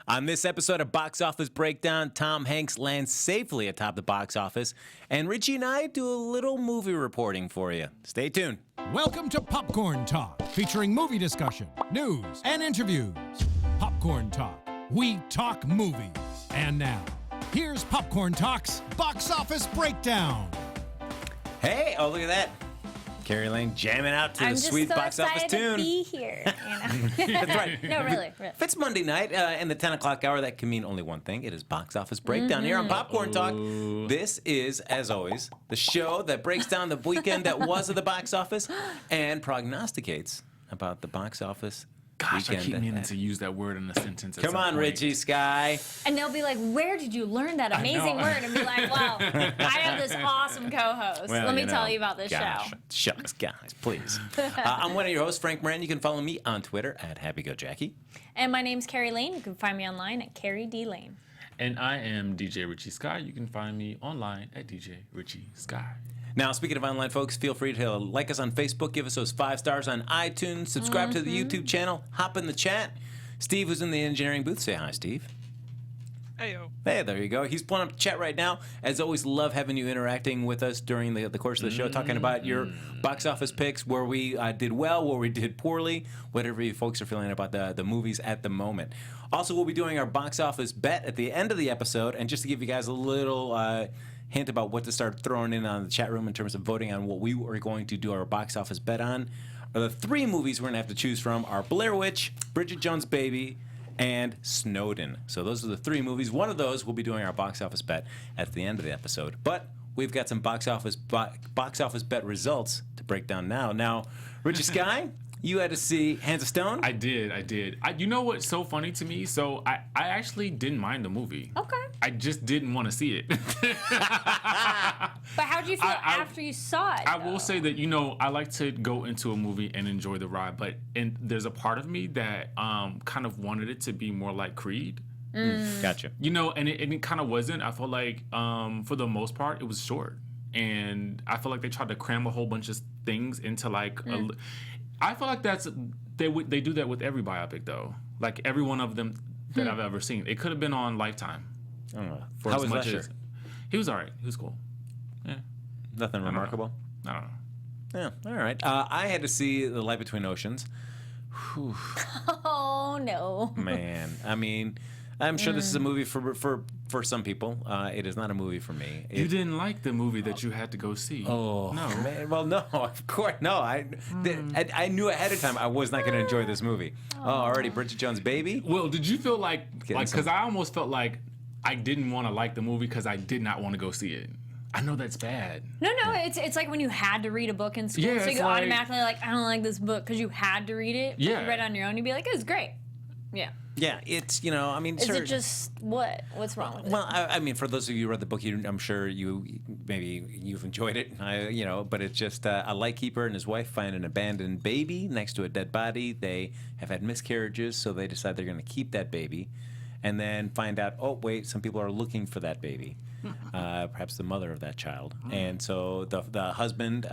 On this episode of Box Office Breakdown, Tom Hanks lands safely atop the box office, and Richie and I do a little movie reporting for you. Stay tuned. Welcome to Popcorn Talk, featuring movie discussion, news, and interviews. Popcorn Talk, we talk movies. And now, here's Popcorn Talk's Box Office Breakdown. Hey, oh, look at that. Kari Lane jamming out to the sweet box office tune. I'm just so excited to be here. You know? That's right. No, really. If it's Monday night and the 10 o'clock hour, that can mean only one thing. It is Box Office Breakdown here on Popcorn Talk. This is, as always, the show that breaks down the weekend that was at the box office and prognosticates about the box office Gosh, weekend I keep meaning ahead. to use that word in a sentence. Come on, Richie Skye. And they'll be like, where did you learn that amazing word? And be like, well, I have this awesome co-host. Well, Let me tell you about this gosh, show. Shucks, guys, please. I'm one of your hosts, Frank Moran. You can follow me on Twitter at HappyGoJackie. And my name's Kari Lane. You can find me online at Kari D. Lane. And I am DJ Richie Skye. You can find me online at DJ Richie Skye. Now, speaking of online folks, feel free to like us on Facebook, give us those 5 stars on iTunes, subscribe to the YouTube channel, hop in the chat. Steve, who's in the engineering booth, say hi, Steve. Heyo. Hey, there you go. He's pulling up the chat right now. As always, love having you interacting with us during the course of the show, talking about your box office picks, where we did well, where we did poorly, whatever you folks are feeling about the movies at the moment. Also, we'll be doing our box office bet at the end of the episode, and just to give you guys a little hint about what to start throwing in on the chat room in terms of voting on what we are going to do our box office bet on, are the 3 movies we're going to have to choose from are Blair Witch, Bridget Jones' Baby, and Snowden. So those are the 3 movies. One of those we'll be doing our box office bet at the end of the episode. But we've got some box office bet results to break down now. Now, Richie Skye, you had to see Hands of Stone? I did. You know what's so funny to me? So I actually didn't mind the movie. Okay. I just didn't want to see it. But how did you feel after you saw it? I will say that, I like to go into a movie and enjoy the ride, and there's a part of me that kind of wanted it to be more like Creed. Gotcha. And it kind of wasn't. I felt like, for the most part, it was short. And I feel like they tried to cram a whole bunch of things into I feel like they do that with every biopic, though. Like every one of them that I've ever seen. It could have been on Lifetime. I don't know. For How as was much Usher? as he was all right. He was cool. Yeah. Nothing remarkable? I don't know. Yeah, all right. I had to see The Light Between Oceans. Whew. Oh, no. Man, I mean, I'm sure this is a movie for some people. It is not a movie for me. You didn't like the movie that you had to go see. Oh, no. Man. Well, no, of course. No, I knew ahead of time I was not going to enjoy this movie. Oh, already Bridget Jones' Baby? Well, did you feel because I almost felt like I didn't want to like the movie because I did not want to go see it. I know that's bad. No, it's like when you had to read a book in school, Yeah, so it's you like- automatically I don't like this book because you had to read it. But Yeah. you read it on your own, you'd be like, it was great. Yeah. Yeah, it's, I mean, Is sure. it just what? What's wrong with it? Well, I mean, for those of you who read the book, I'm sure you've enjoyed it. But it's just a lightkeeper and his wife find an abandoned baby next to a dead body. They have had miscarriages, so they decide they're going to keep that baby, and then find out, oh wait, some people are looking for that baby, perhaps the mother of that child. And so the husband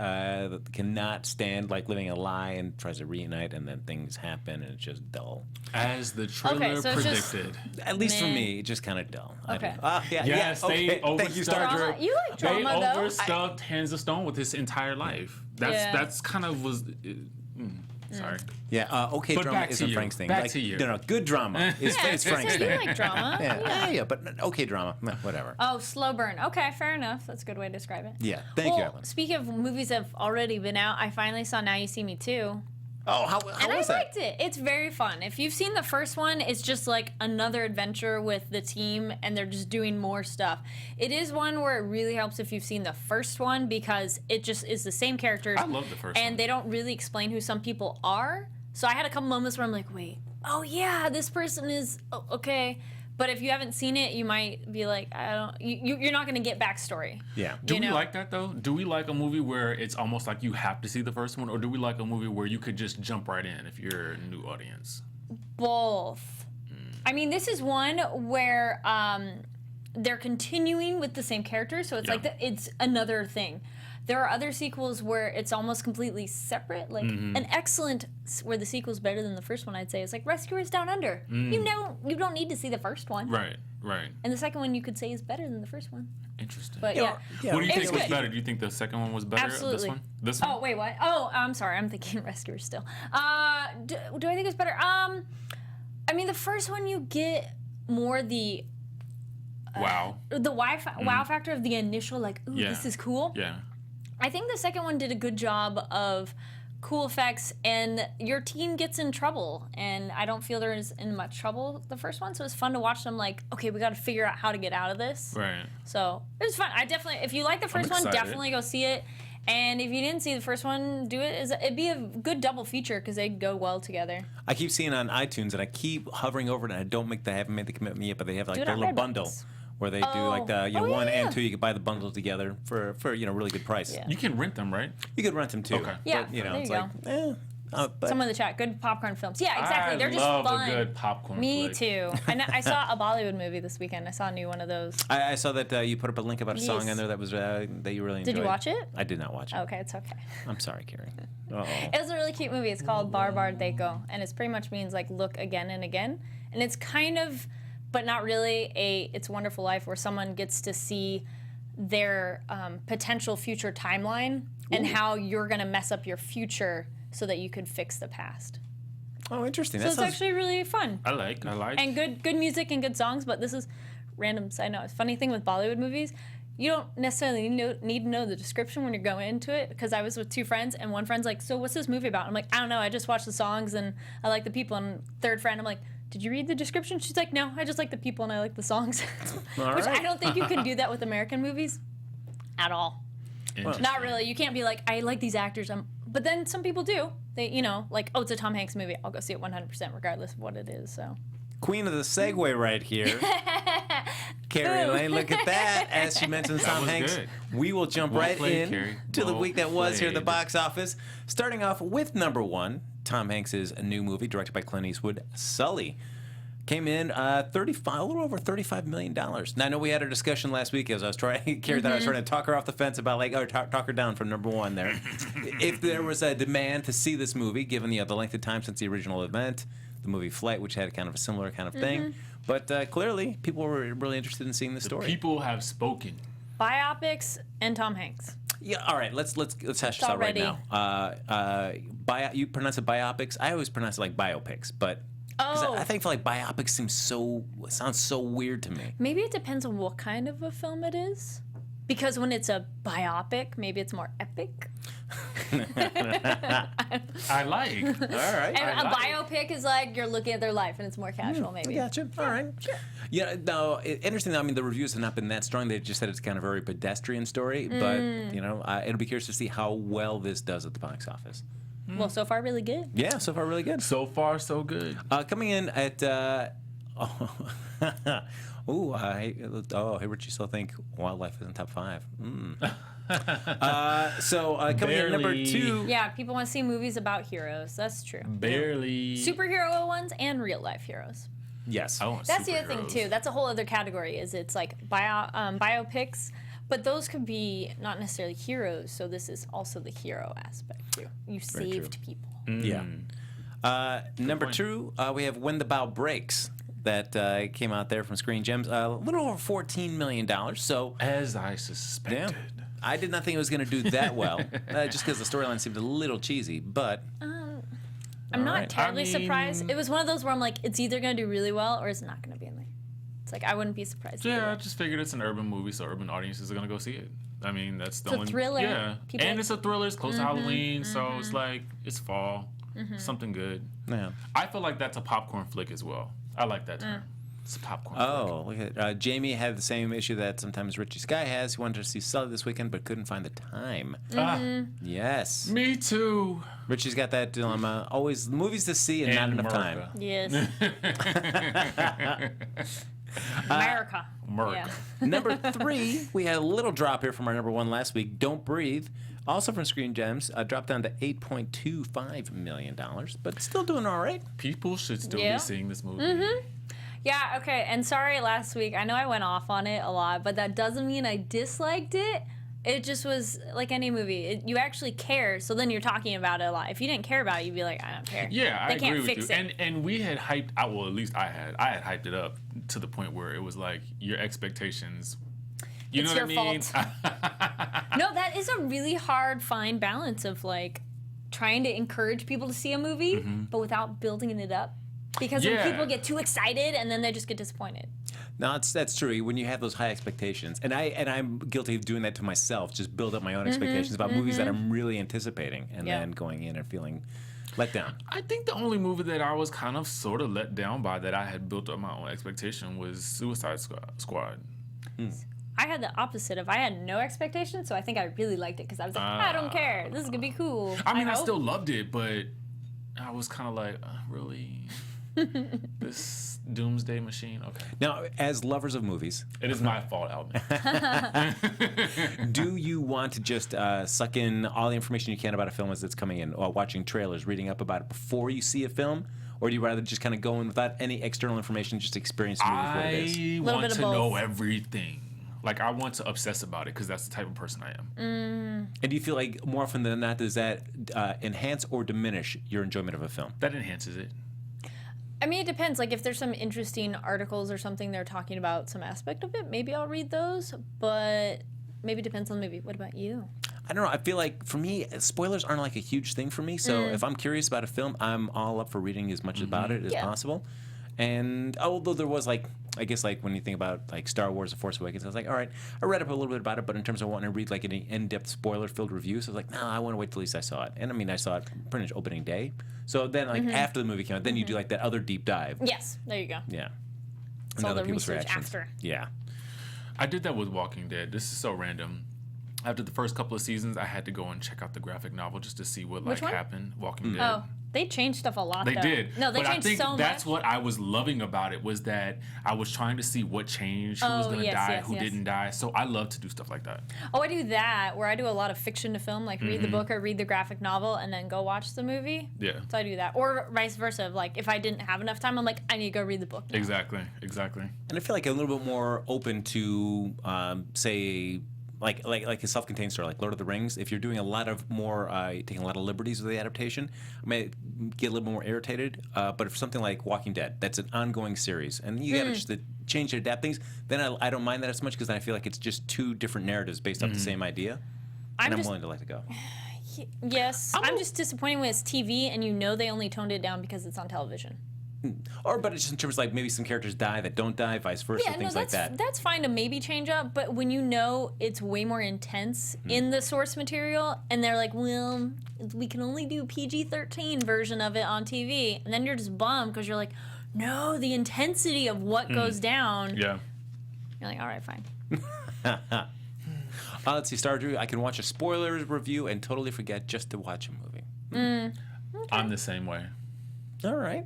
cannot stand living a lie and tries to reunite, and then things happen, and it's just dull. As the trailer so it's just- predicted. At least for me, it's just kind of dull. Okay. Yes, okay. they Thank you, Star overstuffed- Drew. Drama. You like They drama, though. overstuffed Hands of Stone with his entire life. That's kind of was. Sorry. Yeah, okay, But drama back to isn't you. Frank's thing. Back to you. No, good drama is Frank's So thing. you like drama. Yeah, but okay drama, whatever. Oh, slow burn. Okay, fair enough. That's a good way to describe it. Yeah, thank you, Well, Ellen. speaking of movies that have already been out, I finally saw Now You See Me Too. Oh, how And was I that? liked it. It's very fun. If you've seen the first one, it's just like another adventure with the team, and they're just doing more stuff. It is one where it really helps if you've seen the first one, because it just is the same characters. I love the first and one. they don't really explain who some people are. So I had a couple moments where I'm like, wait, oh yeah, this person is okay. But if you haven't seen it, you might be like, you're not going to get backstory. Yeah. Do we like that, though? Do we like a movie where it's almost like you have to see the first one? Or do we like a movie where you could just jump right in if you're a new audience? Both. I mean, this is one where they're continuing with the same characters, so it's Yeah. like it's another thing. There are other sequels where it's almost completely separate. Like an excellent, where the sequel's better than the first one, I'd say, is like Rescuers Down Under. You don't need to see the first one. Right. And the second one you could say is better than the first one. Interesting. But yeah. What do you think was good. better? Do you think the second one was better? Absolutely. This one? Oh, wait, what? Oh, I'm sorry. I'm thinking Rescuers still. Do I think it's better? I mean, the first one you get more the wow factor of the initial, like, ooh, this is cool. Yeah. I think the second one did a good job of cool effects, and your team gets in trouble, and I don't feel there is in much trouble the first one, so it's fun to watch them like, okay, we got to figure out how to get out of this. Right. So it was fun. I definitely, if you like the first one, definitely go see it. And if you didn't see the first one, do it. It'd be a good double feature because they go well together. I keep seeing it on iTunes, and I keep hovering over it, and I haven't made the commitment yet, but they have like Do it their on little Redbox. bundle where they do like the one yeah. and two. You can buy the bundle together for really good price. Yeah. You can rent them, right? You could rent them too. Okay. Yeah, But, there it's you like, but Someone in the chat, good popcorn films. Yeah, exactly. They're just love fun. a good popcorn Me flick. too. I saw a Bollywood movie this weekend. I saw a new one of those. I saw that you put up a link about a song Yes. in there that was that you really enjoyed. Did you watch it? I did not watch it. Okay, it's okay. I'm sorry, Kari. Uh-oh. It was a really cute movie. It's called Bar Bar Deko, and it pretty much means like look again and again. And it's kind of, but not really, It's a Wonderful Life where someone gets to see their potential future timeline and how you're gonna mess up your future so that you could fix the past. Oh, interesting. So That it's sounds actually really fun. I like. And good music and good songs, but this is random side note. Funny thing with Bollywood movies, you don't necessarily need to know the description when you're going into it, because I was with two friends, and one friend's like, so what's this movie about? I'm like, I don't know, I just watched the songs and I like the people. And third friend, I'm like, did you read the description? She's like, no, I just like the people and I like the songs. Which I don't think you can do that with American movies at all. Not really. You can't be like, I like these actors. But then some people do. They, like, oh, it's a Tom Hanks movie. I'll go see it 100% regardless of what it is. So. Queen of the segue right here. Kari Lane, look at that. As she mentioned Tom was Hanks, good. we will jump Well right played, in Kari. to the Well week that was here at the played. box office. Starting off with number one, Tom Hanks' new movie directed by Clint Eastwood, Sully. Came in a little over $35 million. Now, I know we had a discussion last week as I was trying, Kari thought I was trying to talk her off the fence about, talk her down from number one there. If there was a demand to see this movie, given the length of time since the original event, the movie Flight, which had kind of a similar kind of thing. But clearly, people were really interested in seeing the story. People have spoken. Biopics and Tom Hanks. Yeah, all right, let's hash this out right now. You pronounce it biopics? I always pronounce it like biopics, but... Oh. I think like biopic sounds so weird to me. Maybe it depends on what kind of a film it is. Because when it's a biopic, maybe it's more epic. I like. All right. And a biopic is like you're looking at their life and it's more casual, maybe. Gotcha. All right. Sure. Yeah. No. Interesting. I mean, the reviews have not been that strong. They just said it's kind of a very pedestrian story. But it'll be curious to see how well this does at the box office. Well, so far, really good. Yeah. So far, really good. So far, so good. Coming in at. Hey, Richie still think wildlife is in top 5. Coming in at number 2. Yeah, people want to see movies about heroes. That's true. Barely. Superhero ones and real life heroes. Yes. I want That's the other thing superheroes. too. That's a whole other category. It's like biopics, but those could be not necessarily heroes. So this is also the hero aspect too. You saved people. Yeah. Number point. 2, we have When the Bow Breaks. That came out there from Screen Gems. A little over $14 million. So, As I suspected. I did not think it was going to do that well, just because the storyline seemed a little cheesy. But I'm not right. terribly I mean- surprised. It was one of those where I'm like, it's either going to do really well or it's not going to be in there. It's like I wouldn't be surprised. Yeah, I either. just figured it's an urban movie, so urban audiences are gonna go see it. I mean, that's the It's a only thriller. Yeah, People and like- it's a thriller. It's close to Halloween, so it's like it's fall, something good. yeah. I feel like that's a popcorn flick as well. I like that term. It's a popcorn flick. Oh, look at Jamie had the same issue that sometimes Richie Skye has. He wanted to see Sully this weekend, but couldn't find the time. Yes. Me too. Richie's got that dilemma. Always movies to see and not And enough time. America. Yes. America. America. Yeah. Number 3, we had a little drop here from our number 1 last week. Don't Breathe. Also from Screen Gems, dropped down to $8.25 million, but still doing all right. People should still Yeah. be seeing this movie. Yeah, okay. And sorry last week. I know I went off on it a lot, but that doesn't mean I disliked it. It just was like any movie. You actually care, so then you're talking about it a lot. If you didn't care about it, you'd be like, I don't care. Yeah, they I can't agree with fix you. it. And we had hyped. Well, at least I had hyped it up to the point where it was like your expectations. You It's know what your I mean? fault. No, that is a really hard, fine balance of like trying to encourage people to see a movie, but without building it up. Because when people get too excited and then they just get disappointed. No, that's true. When you have those high expectations, and I'm guilty of doing that to myself, just build up my own expectations about movies that I'm really anticipating, and then going in and feeling let down. I think the only movie that I was kind of sort of let down by that I had built up my own expectation was Suicide Squad. I had the opposite of I had no expectations, so I think I really liked it because I was like, I don't care. This is going to be cool. I mean, I hope. still loved it, but I was kind of like, really? This doomsday machine? Okay. Now, as lovers of movies, It is my fault, Alvin. do you want to just suck in all the information you can about a film as it's coming in, or watching trailers, reading up about it before you see a film? Or do you rather just kind of go in without any external information, just experience the movie for what it is? I Little want bit of to both. know everything. Like, I want to obsess about it because that's the type of person I am. And do you feel like more often than not, does that enhance or diminish your enjoyment of a film? That enhances it. I mean, it depends. Like, if there's some interesting articles or something they're talking about some aspect of it, maybe I'll read those. But maybe it depends on the movie. What about you? I don't know. I feel like for me, spoilers aren't like a huge thing for me. So if I'm curious about a film, I'm all up for reading as much about it as possible. And although there was like, I guess like when you think about like Star Wars: The Force Awakens, I was like, all right, I read up a little bit about it, but in terms of wanting to read like any in-depth spoiler-filled reviews, I was like, no, I want to wait till at least I saw it. And I mean, I saw it pretty much opening day. So then like after the movie came out, then you do like that other deep dive. Yes, there you go. Yeah. It's And all other the people's research reactions. after. Yeah. I did that with Walking Dead. This is so random. After the first couple of seasons, I had to go and check out the graphic novel just to see what Which one? happened. Walking Dead. Oh, they changed stuff a lot. They though. did. No, they but changed I think so that's much. what I was loving about it was that I was trying to see what changed, who was Oh, going to yes, die, yes, who yes. didn't die. So I love to do stuff like that. Oh, I do that where I do a lot of fiction to film, like read the Mm-hmm. book or read the graphic novel and then go watch the movie. Yeah. So I do that, or vice versa. Like if I didn't have enough time, I'm like, I need to go read the book now. Exactly. And I feel like I'm a little bit more open to, say, like a self-contained story, like Lord of the Rings. If you're doing a lot of more, taking a lot of liberties with the adaptation, I may get a little more irritated. But if something like Walking Dead, that's an ongoing series, and you got to just change and adapt things, then I don't mind that as much because I feel like it's just two different narratives based off the same idea, and I'm just- willing to let it go. Yes, I'm just disappointed when it's TV and you know they only toned it down because it's on television. But it's just in terms of like maybe some characters die that don't die, vice versa, things like that. That's fine to maybe change up, but when you know it's way more intense in the source material, and they're like, well, we can only do PG-13 version of it on TV, and then you're just bummed because you're like, no, the intensity of what goes down. Yeah. You're like, all right, fine. Let's see, Star Drew, I can watch a spoilers review and totally forget just to watch a movie. I'm the same way. All right.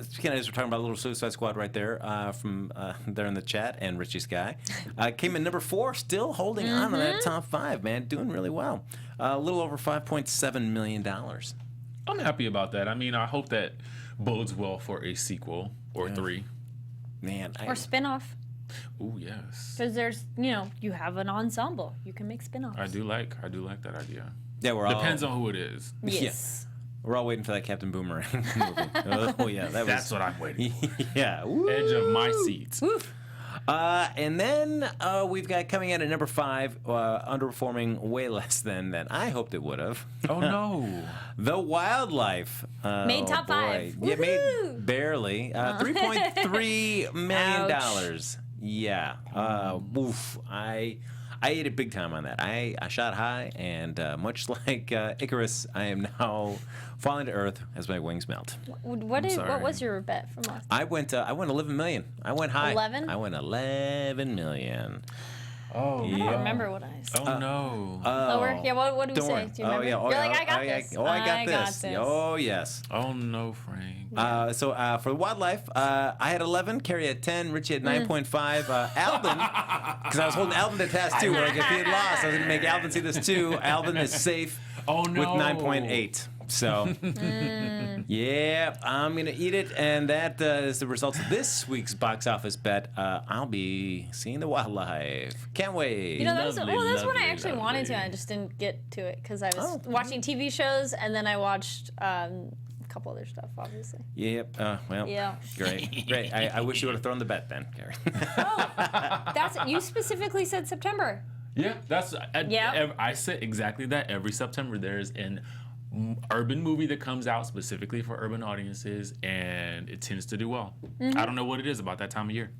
Speaking of this, we're talking about a little Suicide Squad right there from there in the chat, and Richie Skye. Came in number 4, still holding on to that top 5, man. Doing really well. A little over $5.7 million. I'm happy about that. I mean, I hope that bodes well for a sequel or 3. Man. Or spin-off. Ooh, yes. Because there's, you have an ensemble. You can make spin-offs. I do like that idea. Yeah, we're all... Depends on who it is. Yes. We're all waiting for that Captain Boomerang movie. Oh, yeah. That's what I'm waiting for. Yeah. Woo. Edge of my seats. And then we've got coming in at number 5, underperforming way less than I hoped it would have. Oh, no. The Wildlife. Made top 5. Yeah, made Woohoo! barely. $3.3 million. Ouch. Yeah. Oof. I ate it big time on that. I shot high, and much like Icarus, I am now falling to earth as my wings melt. What sorry. was your bet from last? I went 11 million. I went high. 11? I went 11 million. Oh, I don't remember what I said. Oh, no. Lower? Yeah, what do we Don't say? worry. Do you remember? Oh, yeah. You're like, I got this. I got this. Oh, yes. Oh, no, Frank. So for the Wildlife, I had 11, Kari had 10, Richie had 9.5. Alvin, because I was holding Alvin to task too, where like if he had lost, I was going to make Alvin see this too. Alvin is safe Oh, no. with 9.8. So, yeah, I'm going to eat it. And that is the results of this week's box office bet. I'll be seeing The Wildlife. Can't wait. That was Lovely, that's one I lovely, actually wanted to. lovely. I just didn't get to it because I was watching TV shows and then I watched a couple other stuff, obviously. Yep. Well, Yeah. great. I wish you would have thrown the bet then, Kari. You specifically said September. Yeah, that's. Yeah. I said exactly that. Every September, there's an urban movie that comes out specifically for urban audiences, and it tends to do well. I don't know what it is about that time of year.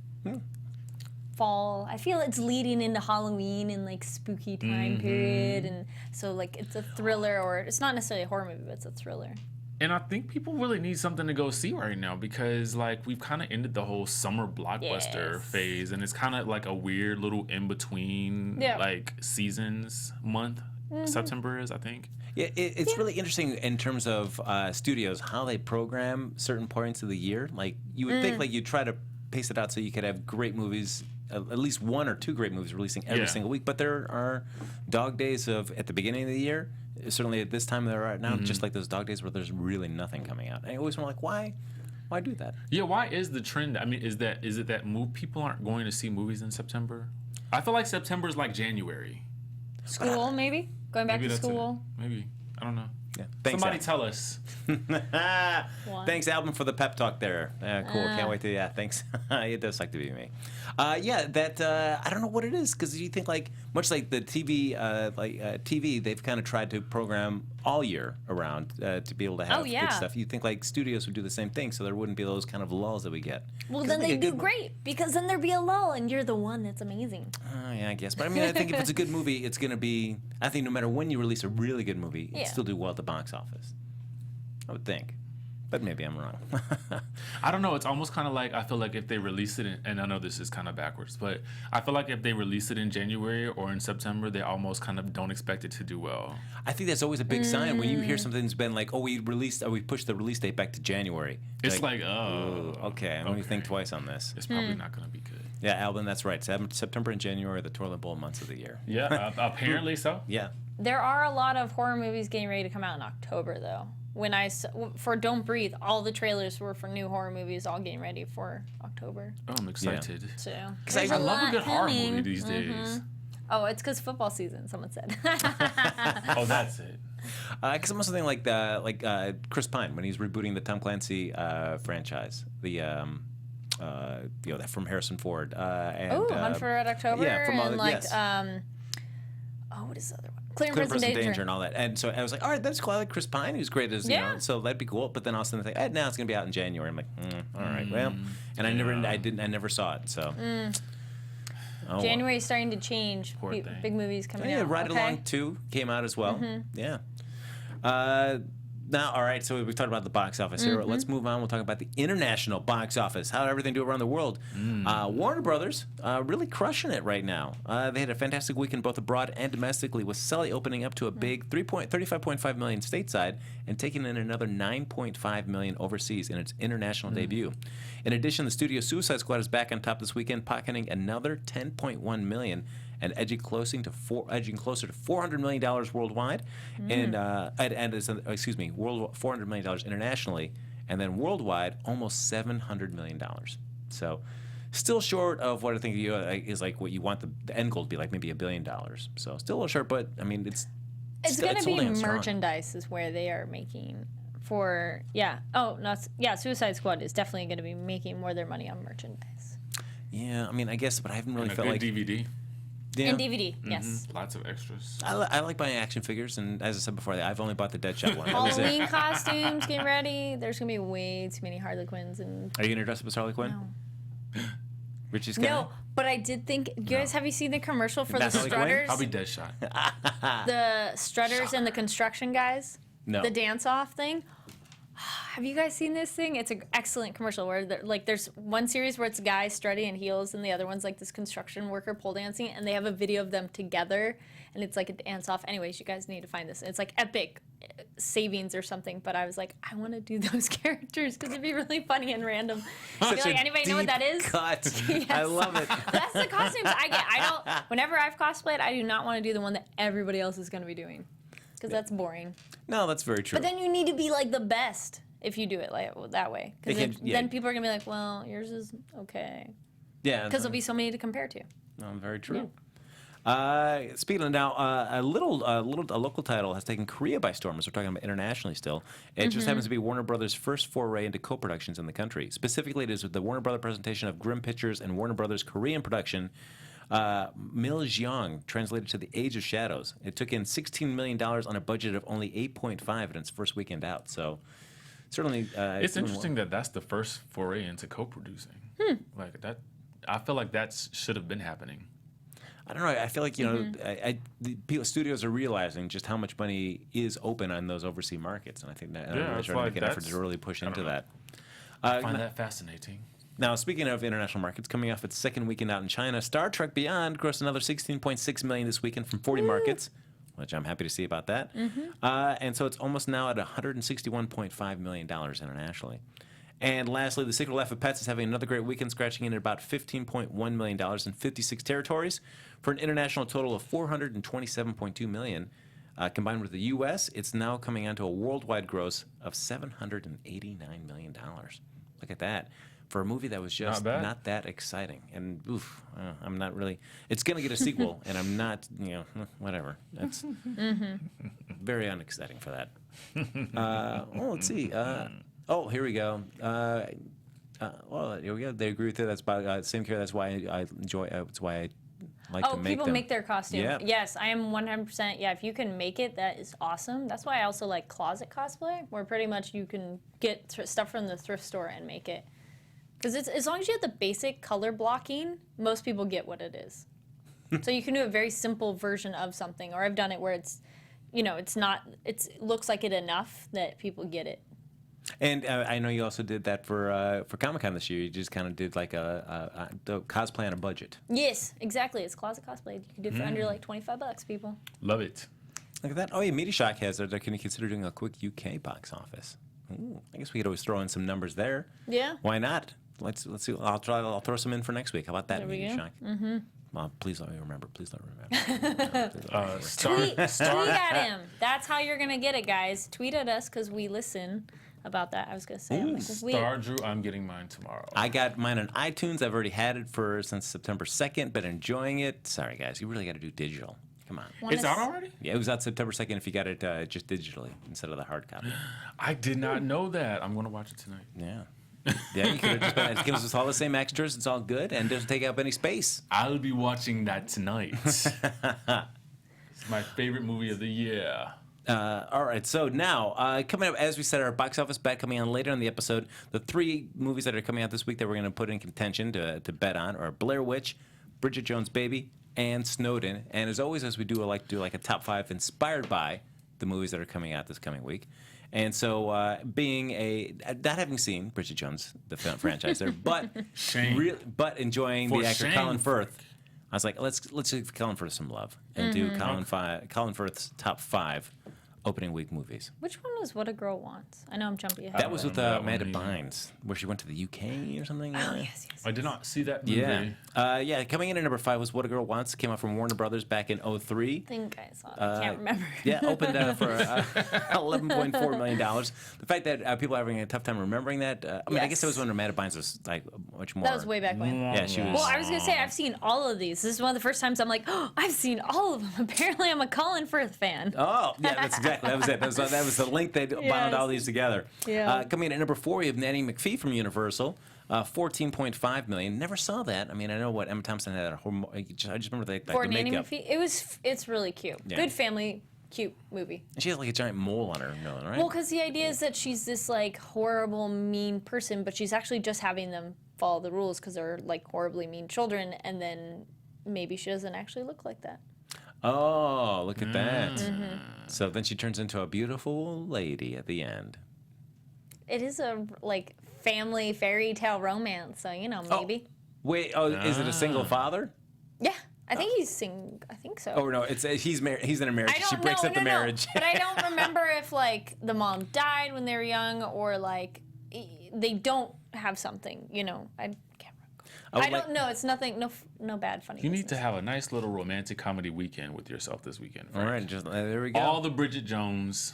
Fall. I feel it's leading into Halloween and like spooky time period, and so like it's a thriller, or it's not necessarily a horror movie, but it's a thriller. And I think people really need something to go see right now because, like, we've kind of ended the whole summer blockbuster Yes. phase, and it's kind of like a weird little in between, like, seasons month. September is, I think. Yeah, it's really interesting in terms of studios, how they program certain points of the year. Like, you would think, like, you try to pace it out so you could have great movies, at least one or two great movies releasing every single week. But there are dog days at the beginning of the year, certainly at this time they're right now, just like those dog days where there's really nothing coming out. And I always wonder, like, why do that? Yeah, why is the trend? I mean, is it that people aren't going to see movies in September? I feel like September is like January. School, maybe going back Maybe to that's school. it. Maybe, I don't know. Yeah. Thanks, Somebody Al. tell us. Thanks, Alvin, for the pep talk there. Cool. Can't wait to. Yeah, thanks. It does like to be me. I don't know what it is because you think like much like the TV, TV, they've kind of tried to program all year around to be able to have good stuff. You think like studios would do the same thing, so there wouldn't be those kind of lulls that we get. Well, then they do great because then there'd be a lull, and you're the one that's amazing. Yeah, I guess. But I mean, I think if it's a good movie, it's going to be. I think no matter when you release a really good movie, it'll still do well at the box office. I would think. But maybe I'm wrong. I don't know. It's almost kind of like I feel like if they release it, and I know this is kind of backwards, but I feel like if they release it in January or in September, they almost kind of don't expect it to do well. I think that's always a big sign when you hear something's been like, oh, we pushed the release date back to January. It's like, oh, okay. Let me think twice on this. It's probably not going to be good. Yeah, Alvin, that's right. September and January are the toilet bowl months of the year. Yeah, apparently so. Yeah. There are a lot of horror movies getting ready to come out in October, though. For Don't Breathe, all the trailers were for new horror movies, all getting ready for October. Oh, I'm excited. So Because I love a good horror movie these days. Oh, it's because football season. Someone said. Oh, that's it. Because I'm also thinking like Chris Pine when he's rebooting the Tom Clancy franchise, that from Harrison Ford. Hunt for Red October. Yeah, from all and the, like yes. what is the other one? Clear and Clear Present Danger. and all that. And so I was like, all right, that's cool. I like Chris Pine, who's great as, so that'd be cool. But then also I think, now it's going to be out in January. I'm like, all right, well. And I never saw it, so. Oh, January's starting to change. Poor thing. Big movies coming yeah, out. Ride Along 2 came out as well. Yeah. Now, all right, so we've talked about the box office here. Let's move on. We'll talk about the international box office, how everything do around the world. Warner Brothers really crushing it right now. They had a fantastic weekend both abroad and domestically, with Sully opening up to a big $35.5 million stateside and taking in another $9.5 million overseas in its international debut. In addition, the studio Suicide Squad is back on top this weekend, pocketing another $10.1 million and edging closer to $400 million worldwide, $400 million internationally, and then worldwide almost $700 million. So, still short of what I think is like what you want the end goal to be, like maybe $1 billion. So still a little short, but I mean it's going to be holding on strong. merchandise is where they are making for Suicide Squad is definitely going to be making more of their money on merchandise. Yeah, I mean I guess, but I haven't really And a felt good like DVD. Yeah. And DVD, yes. Lots of extras. I like buying action figures, and as I said before, I've only bought the Deadshot one. That was it. Halloween costumes, get ready. There's going to be way too many Harley Quinns. And Are you gonna dress up as Harley Quinn? No. Richie Skye? No, but I did think. You guys, have you seen the commercial for That's the Harley Quinn? Strutters? I'll be Deadshot. The Strutters and the construction guys. No. The dance-off thing. Have you guys seen this thing? It's an excellent commercial where there's one series where it's guys strutting in heels, and the other one's like this construction worker pole dancing, and they have a video of them together, and it's like a dance-off. Anyways, you guys need to find this. It's like epic savings or something, but I was like, I want to do those characters because it'd be really funny and random. I feel like anybody know what that is? Cut. Yes. I love it. That's the costumes I get. Whenever I've cosplayed, I do not want to do the one that everybody else is going to be doing. because that's boring. No, that's very true. But then you need to be like the best if you do it like that way. Because then people are gonna be like, well, yours is okay. Yeah. Because there'll be so many to compare to. No, very true. Speaking of now, a local title has taken Korea by storm, as we're talking about internationally still. It just happens to be Warner Brothers' first foray into co-productions in the country. Specifically, it is with the Warner Brothers presentation of Grimm Pictures and Warner Brothers' Korean production, Miljeong, translated to The Age of Shadows. It took in $16 million on a budget of only $8.5 in its first weekend out. So certainly, it's interesting that that's the first foray into co-producing. Like that, I feel like that should have been happening. I don't know. I feel like the studios are realizing just how much money is open on those overseas markets, and I think that they're really trying to make an effort to really push into that. I find that fascinating. Now, speaking of international markets, coming off its second weekend out in China, Star Trek Beyond grossed another $16.6 million this weekend from 40 markets, which I'm happy to see about that. And so it's almost now at $161.5 million internationally. And lastly, The Secret Life of Pets is having another great weekend, scratching in at about $15.1 million in 56 territories for an international total of $427.2 million. Combined with the U.S., it's now coming on to a worldwide gross of $789 million. Look at that. For a movie that was just not that exciting. And, I'm not really... It's going to get a sequel, and I'm not, whatever. That's very unexciting for that. Let's see. Here we go. Here we go. They agree with it. That's about same care. That's why I enjoy. That's why I like to make them. Oh, people make their costume. Yeah. Yes, I am 100%. Yeah, if you can make it, that is awesome. That's why I also like closet cosplay, where pretty much you can get stuff from the thrift store and make it. Because it's as long as you have the basic color blocking, most people get what it is. So you can do a very simple version of something, or I've done it where it's, it's not. It looks like it enough that people get it. And I know you also did that for Comic-Con this year. You just kind of did like the cosplay on a budget. Yes, exactly. It's closet cosplay. You can do it for under like $25, people. Love it. Look at that. Oh, yeah, Media Shock has it. Can you consider doing a quick UK box office? Ooh, I guess we could always throw in some numbers there. Yeah. Why not? Let's see. I'll throw some in for next week. How about that, Media Shock? Mm-hmm. Well, please let me remember. Please let me remember. Tweet at him. That's how you're going to get it, guys. Tweet at us because we listen about that. I was going to say. Star Drew, I'm getting mine tomorrow. I got mine on iTunes. I've already had it since September 2nd, been enjoying it. Sorry, guys. You really got to do digital. Come on. It's out already? Yeah, it was out September 2nd if you got it just digitally instead of the hard copy. I did not know that. I'm going to watch it tonight. Yeah. Yeah, you could have just been, it gives us all the same extras. It's all good and doesn't take up any space. I'll be watching that tonight. It's my favorite movie of the year. All right, so now, coming up, as we said, our box office bet coming on later in the episode, the 3 movies that are coming out this week that we're going to put in contention to bet on are Blair Witch, Bridget Jones' Baby, and Snowden. And as always, as we do, I like to do like a top 5 inspired by the movies that are coming out this coming week. And so, not having seen Bridget Jones, the franchise there, but enjoying the actor Colin Firth, I was like, let's give Colin Firth some love and do Colin Firth's top 5 opening week movies. Which one was What a Girl Wants? I know I'm jumping ahead. That was with Amanda Bynes, where she went to the UK or something. Oh, yes. I did not see that movie. Yeah. Coming in at number 5 was What a Girl Wants. Came out from Warner Brothers back in 2003. I think I saw it. I can't remember. Yeah, opened for $11.4 million. The fact that people are having a tough time remembering that, I guess that was when Amanda Bynes was like much more. That was way back when. Yeah, she was. Well, I was going to say, I've seen all of these. This is one of the first times I'm like, oh, I've seen all of them. Apparently, I'm a Colin Firth fan. Oh, yeah, that's exactly. That was it. That was the link that bound all these together. Yeah. Coming in at number 4, we have Nanny McPhee from Universal. $14.5 million. Never saw that. I mean, I know what Emma Thompson had. I just remember the Nanny makeup. McPhee, it's really cute. Yeah. Good family, cute movie. And she has like a giant mole on her nose, right? Well, because the idea is that she's this like horrible, mean person, but she's actually just having them follow the rules because they're like horribly mean children, and then maybe she doesn't actually look like that. Oh, look at that. Mm-hmm. So then she turns into a beautiful lady at the end. It is a like family fairy tale romance, so maybe. Wait, is it a single father? Yeah, I think he's single. I think so. Oh no, he's married. He's in a marriage. She breaks up the marriage. But I don't remember if like the mom died when they were young or like they don't have something. I can't remember. I don't know. It's nothing. No bad funny. You need to have a nice little romantic comedy weekend with yourself this weekend. All right, just there we go. All the Bridget Jones,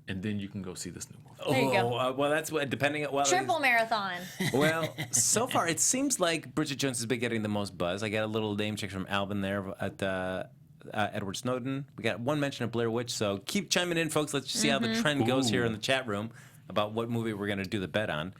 and then you can go see this new movie. There you go. Well, that's what depending on Triple marathon. Well, so far it seems like Bridget Jones has been getting the most buzz. I got a little name check from Alvin there at Edward Snowden. We got one mention of Blair Witch, so keep chiming in, folks. Let's see how the trend goes here in the chat room about what movie we're going to do the bet on.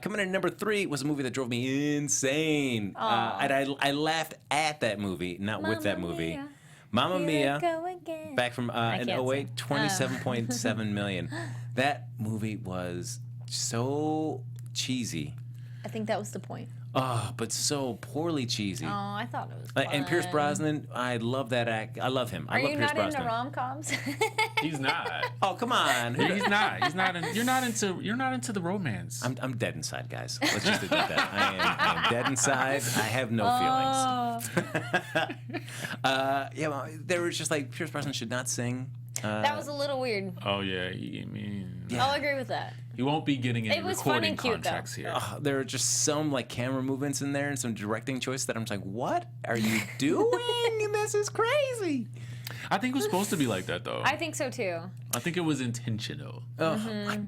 Coming in at number 3 was a movie that drove me insane. And I laughed at that movie, not with that movie. Mia. Mamma Mia, Go again. back from in can't 08, sing. 27.7 million. That movie was so cheesy. I think that was the point. Oh, but so poorly cheesy. Oh, I thought it was fun. And Pierce Brosnan, I love that act. I love him. I Are love you Pierce not Brosnan. into rom-coms? He's not. Oh, come on. He's not. He's not. You're not into the romance. I'm dead inside, guys. Let's just admit that. I am dead inside. I have no feelings. Yeah, well, they were just like, Pierce Brosnan should not sing. That was a little weird. Oh yeah. I'll agree with that. He won't be getting any It was fun recording and cute, contracts though. here. There are just some like camera movements in there and some directing choices that I'm just like, what are you doing? This is crazy. I think it was supposed to be like that though. I think so too. I think it was intentional. I don't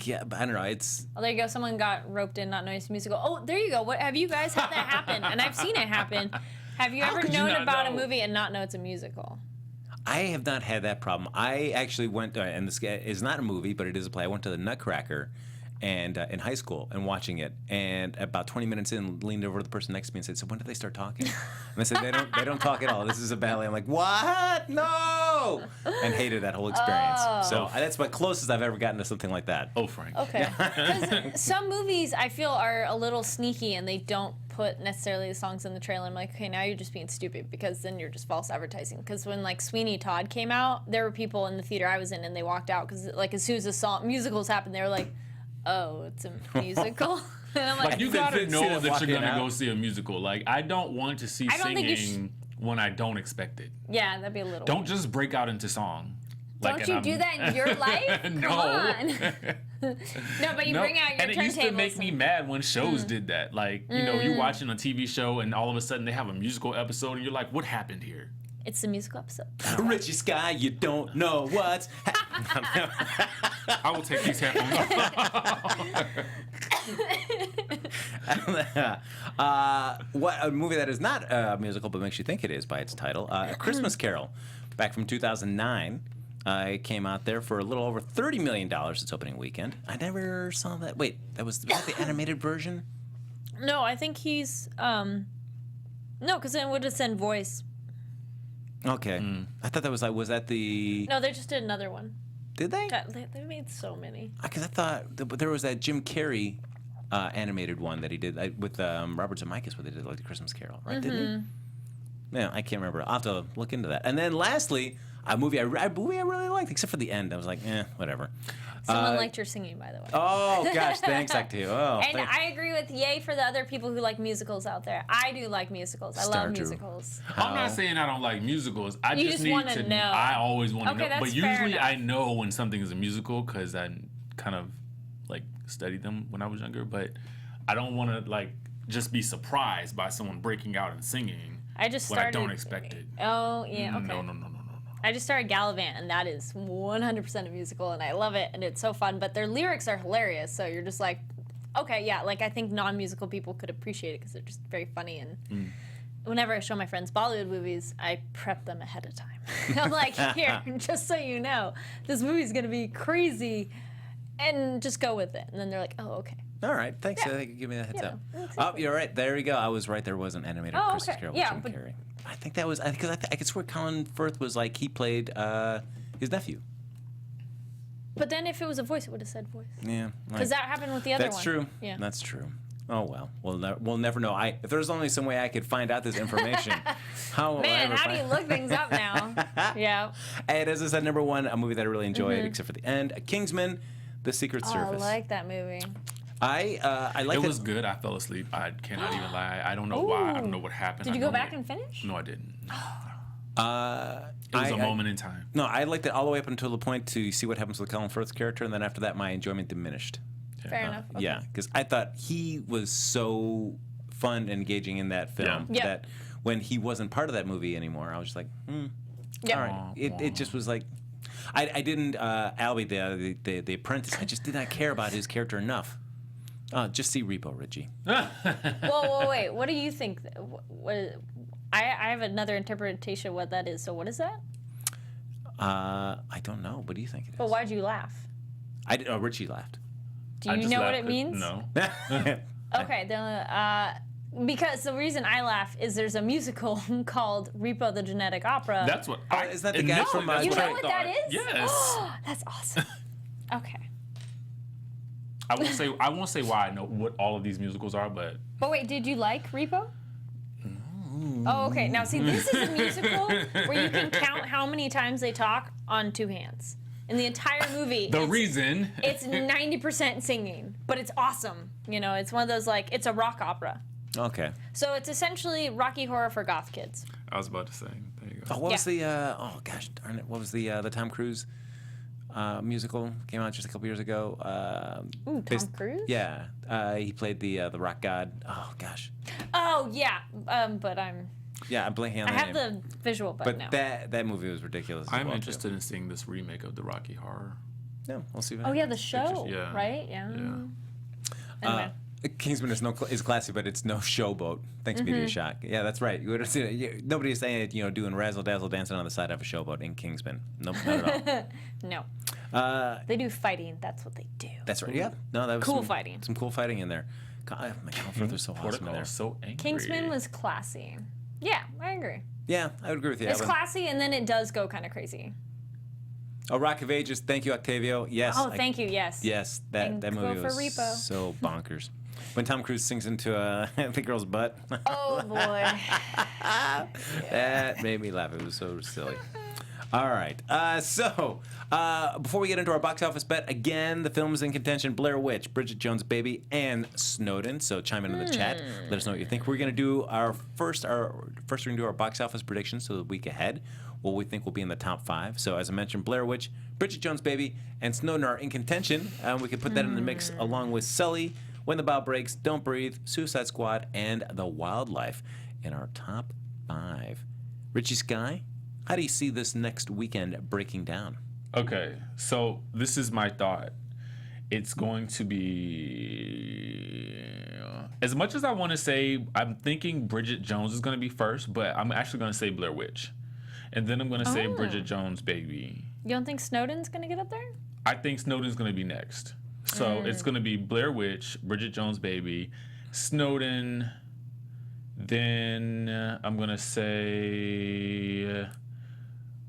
know. It's Oh, there you go. Someone got roped in not knowing it's a musical. Oh, there you go. What have you guys had that happen? And I've seen it happen. Have you How ever could you known not about know? a movie and not know it's a musical? I have not had that problem. I actually went, and this is not a movie, but it is a play. I went to the Nutcracker, and in high school, and watching it, and about 20 minutes in, leaned over to the person next to me and said, "So when did they start talking?" And I said, "They don't talk at all. This is a ballet." I'm like, "What? No!" And hated that whole experience. So that's my closest I've ever gotten to something like that. Oh, Frank. Okay. Because some movies I feel are a little sneaky and they don't put necessarily the songs in the trailer. I'm like, okay, now you're just being stupid because then you're just false advertising. Because when like Sweeney Todd came out, there were people in the theater I was in and they walked out because like as soon as the musicals happened, they were like, oh, it's a musical. And I'm Like you gotta see know them that you're walking gonna out. go see a musical. Like I don't want to see I don't think you singing when I don't expect it. yeah, that'd be a little. Don't just break out into song. Like, Don't you and do that in your life? No. Come on. No, but you bring out your and it used to turntables make me mad when shows did that. Like, you know, you're watching a TV show and all of a sudden they have a musical episode and you're like, what happened here? It's the musical episode. Richie Skye, you don't know what's. I will take these headphones off. What a movie that is not a musical but makes you think it is by its title, A Christmas Carol, back from 2009. It came out there for a little over $30 million its opening weekend. I never saw that. Wait, was that the animated version? No, I think he's no, because then it would have said voice. Okay, I thought that was like, was that the? No, they just did another one. Did they? God, they made so many. Because I thought there was that Jim Carrey animated one that he did with Robert Zemeckis, where they did like the Christmas Carol, right? Didn't he? Yeah, I can't remember. I'll have to look into that. And then lastly, a movie I really liked, except for the end. I was like, whatever. Someone liked your singing, by the way. Oh gosh, thanks, Actio. Oh, And thanks. I agree with yay for the other people who like musicals out there. I do like musicals. I Star love Drew. musicals. I'm not saying I don't like musicals. I You just just need wanna to know. I always want to Okay, know. But that's fair usually I enough. know when something is a musical because I kind of like studied them when I was younger. But I don't want to like just be surprised by someone breaking out and singing I just when started. I don't expect it. Oh yeah, okay. No. I just started Gallivant, and that is 100% a musical, and I love it, and it's so fun. But their lyrics are hilarious, so you're just like, okay, yeah. Like I think non-musical people could appreciate it because they're just very funny. And whenever I show my friends Bollywood movies, I prep them ahead of time. I'm like, here, just so you know, this movie's gonna be crazy, and just go with it. And then they're like, oh, okay. All right, thanks. Yeah. I think you give me that heads Yeah, up. exactly. Oh, you're right. There you go. I was right. There was an animated Oh, Christmas okay. Carol Yeah, with Jim but- Carrey. I think that was because I could swear Colin Firth was like he played his nephew. But then if it was a voice, it would have said voice. Yeah, Because that happened with the other one. That's true. Yeah. That's true. Oh well, we'll never know. If there's only some way I could find out this information, how will I Man, ever how do find you look things up now? Yeah. And as I said, number one, a movie that I really enjoyed, except for the end, Kingsman: The Secret Oh, I Service. like that movie. I like It was good. I fell asleep. I cannot even lie. I don't know why. I don't know what happened. Did you I go know back that- and finish? No, I didn't. It It was a moment in time. No, I liked it all the way up until the point to see what happens with Colin Firth's character, and then after that, my enjoyment diminished. Fair enough. Okay. Yeah, because I thought he was so fun and engaging in that film. Yeah. That when he wasn't part of that movie anymore, I was just like, Yeah. all right. It just was like, I didn't, Albie, the apprentice, I just did not care about his character enough. Just see Repo, Richie. Whoa, wait. What do you think? I have another interpretation of what that is. So what is that? I don't know. What do you think it is? But why'd you laugh? Richie laughed. Do you know what it means? No. Okay, then, because the reason I laugh is there's a musical called Repo the Genetic Opera. That's what. Is that the guy from? You that's know I what thought. that is? Yes. That's awesome. Okay. I won't say why I know what all of these musicals are, but But wait, did you like Repo? Oh, okay. Now, see, this is a musical where you can count how many times they talk on 2 hands. In the entire movie, it's 90% singing, but it's awesome. You know, it's one of those, like, it's a rock opera. Okay. So it's essentially Rocky Horror for goth kids. I was about to say. There you go. What was the? Oh gosh, darn it! What was the Tom Cruise musical? Came out just a couple years ago. Tom Cruise? Yeah, he played the rock god. Oh gosh. Oh yeah, but I'm. Yeah, I'm blanking on I the have name. the visual, but But no. that movie was ridiculous. as I'm well, interested too. in seeing this remake of the Rocky Horror. Yeah, we'll see. What Oh yeah, happens. the show, yeah. right? Yeah. Anyway. Kingsman is classy, but it's no showboat. Thanks, Media Shock. Yeah, that's right. You would have seen it. Nobody is saying it, doing razzle dazzle dancing on the side of a showboat in Kingsman. Nope, not at all. No. They do fighting. That's what they do. That's right. Yeah. No, that was Cool some, fighting. Some cool fighting in there. God, my Colin Firth was so awesome in Protocol there. is so angry. Kingsman was classy. Yeah, I agree. Yeah, I would agree with you. It's classy, and then it does go kind of crazy. Oh, Rock of Ages. Thank you, Octavio. Yes. Oh, thank you. Yes. Yes, that And movie go for was Repo. so bonkers. When Tom Cruise sings into the girl's butt. Oh boy. That made me laugh. It was so silly. All right. So, before we get into our box office bet, again, the films in contention: Blair Witch, Bridget Jones' Baby, and Snowden. So chime in the chat. Let us know what you think. We're going to do first. We're going to do our box office predictions for the week ahead. What we think will be in the top 5. So, as I mentioned, Blair Witch, Bridget Jones' Baby, and Snowden are in contention. We could put that in the mix along with Sully, When the Bow Breaks, Don't Breathe, Suicide Squad, and The Wildlife in our top 5. Richie Skye, how do you see this next weekend breaking down? Okay, so this is my thought. It's going to be, as much as I want to say, I'm thinking Bridget Jones is going to be first, but I'm actually going to say Blair Witch. And then I'm going to say Bridget Jones' Baby. You don't think Snowden's gonna get up there? I think Snowden's going to be next. So it's going to be Blair Witch, Bridget Jones' Baby, Snowden, then I'm going to say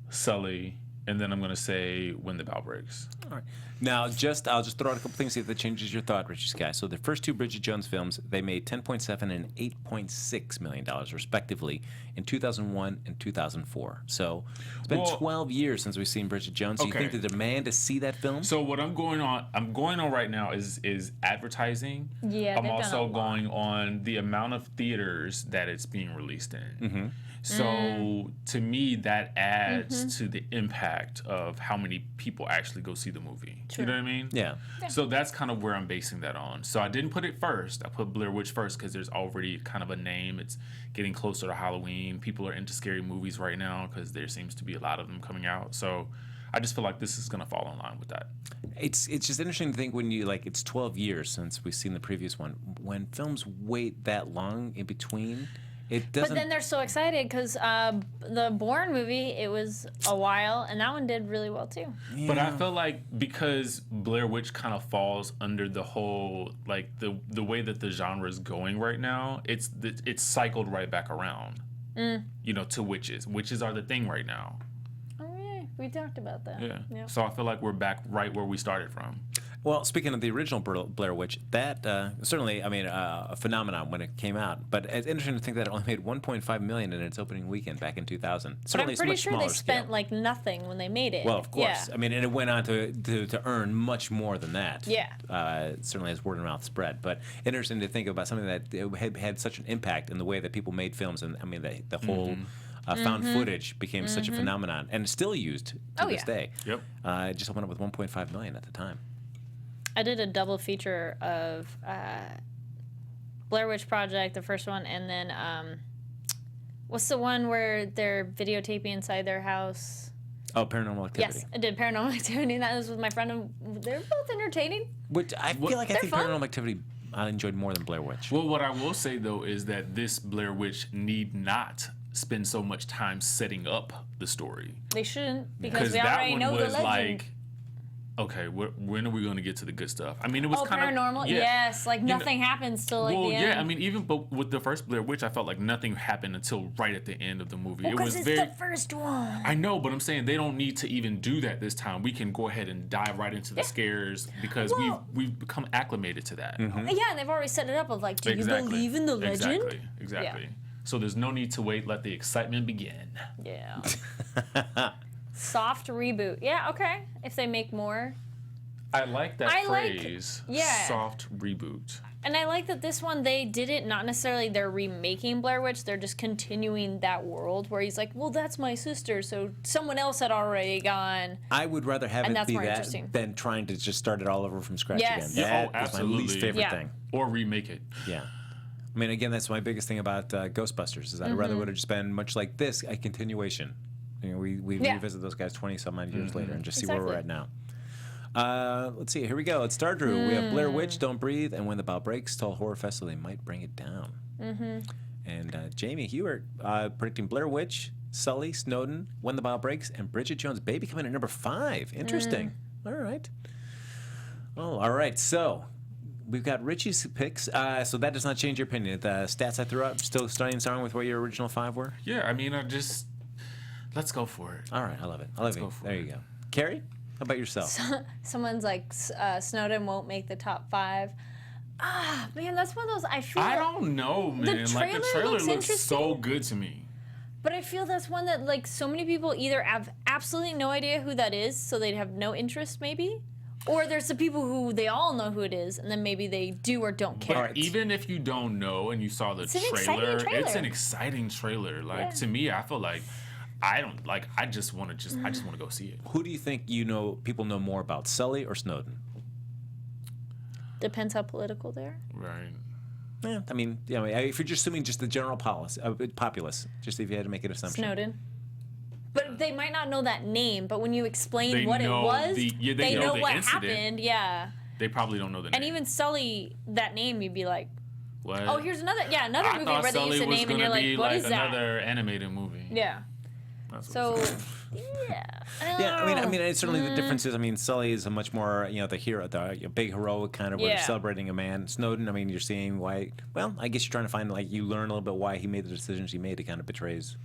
Sully, and then I'm going to say When the Bow Breaks. All right. Now, I'll just throw out a couple things, see if that changes your thought, Richie Skye. So the first 2 Bridget Jones films, they made $10.7 and $8.6 million, respectively, in 2001 and 2004. So it's been 12 years since we've seen Bridget Jones. Do you think the demand to see that film? So what I'm going on right now is advertising. Yeah, I'm they've done a also lot. going on the amount of theaters that it's being released in. Mm-hmm. So to me, that adds to the impact of how many people actually go see the movie. You know what I mean? Yeah. So that's kind of where I'm basing that on. So I didn't put it first. I put Blair Witch first because there's already kind of a name. It's getting closer to Halloween. People are into scary movies right now because there seems to be a lot of them coming out. So I just feel like this is going to fall in line with that. It's just interesting to think when you, like, it's 12 years since we've seen the previous one. When films wait that long in between, it doesn't... But then they're so excited because the Bourne movie, it was a while, and that one did really well too. Yeah. But I feel like because Blair Witch kind of falls under the whole, like, the way that the genre is going right now, it's cycled right back around, to witches. Witches are the thing right now. Oh yeah, we talked about that. Yeah. Yep. So I feel like we're back right where we started from. Well, speaking of the original Blair Witch, that certainly, a phenomenon when it came out. But it's interesting to think that it only made $1.5 million in its opening weekend back in 2000. But Certainly, I'm pretty it's sure much they smaller spent scale. like nothing when they made it. Well, of course. Yeah. And it went on to earn much more than that. Yeah. Certainly as word of mouth spread. But interesting to think about something that had such an impact in the way that people made films. And the whole found footage became such a phenomenon and is still used to this day. Yep. It just opened up with $1.5 million at the time. I did a double feature of Blair Witch Project, the first one, and then what's the one where they're videotaping inside their house? Oh, Paranormal Activity. Yes, I did Paranormal Activity. That was with my friend, and they're both entertaining. Which I feel like I think fun. Paranormal Activity I enjoyed more than Blair Witch. Well, what I will say though is that this Blair Witch need not spend so much time setting up the story. They shouldn't, because we that already one know the was legend. like, okay, when are we going to get to the good stuff? I mean, it was kind Paranormal? of Yes, like nothing happens till like the end. yeah. I mean, even but with the first Blair Witch, I felt like nothing happened until right at the end of the movie. It was it's very. the first one. I know, but I'm saying they don't need to even do that this time. We can go ahead and dive right into the scares because we've become acclimated to that. Yeah, and they've already set it up of like, do you believe in the legend? Exactly. Yeah. So there's no need to wait. Let the excitement begin. Yeah. Soft reboot. Yeah, okay. If they make more. I like that phrase. Yeah. Soft reboot. And I like that this one, they did it, not necessarily they're remaking Blair Witch, they're just continuing that world where he's like, well, that's my sister, so someone else had already gone. I would rather have And it that's be more that interesting. than trying to just start it all over from scratch Yes. again. Yeah, That is my least favorite thing. Or remake it. Yeah. I mean, again, that's my biggest thing about Ghostbusters is I'd rather would have just been much like this, a continuation. You know, we revisit those guys 20-some-odd years later and just see where we're at now. Let's see. Here we go. Let's start, Drew. We have Blair Witch, Don't Breathe, and When the Bow Breaks. Tell Horror Festival they might bring it down. And Jamie Hewitt predicting Blair Witch, Sully, Snowden, When the Bow Breaks, and Bridget Jones' Baby coming at number 5. Interesting. All right. Oh, all right. So we've got Richie's picks. So that does not change your opinion. The stats I threw up still starting with what your original 5 were. Yeah, I mean, let's go for it. All right. I love it. I love it. There you go. Carrie, how about yourself? Someone's like, Snowden won't make the top 5. Ah, man, that's one of those, I don't know, man. The trailer looks so good to me. But I feel that's one that, like, so many people either have absolutely no idea who that is, so they'd have no interest, maybe. Or there's the people who they all know who it is, and then maybe they do or don't care. But even if you don't know and you saw the trailer, it's an exciting trailer. Like, to me, I feel like I just want to go see it. Who do you think people know more about, Sully or Snowden? Depends how political they are. Right. Yeah, I mean, if you're just assuming just the general populace, just if you had to make an assumption. Snowden. But they might not know that name, but when you explain what it know was, they know what incident. happened, yeah. They probably don't know the name. And even Sully, that name, you'd be like, what? oh, here's another movie where they use the name, and you're like, what is that? Another animated movie. Yeah. So, yeah. Yeah, I mean, it's certainly the difference is, I mean, Sully is a much more, the hero, the big heroic kind of, where you're celebrating a man. Snowden, I mean, you're seeing why, well, I guess you're trying to find, like, you learn a little bit why he made the decisions he made. It kind of betrays.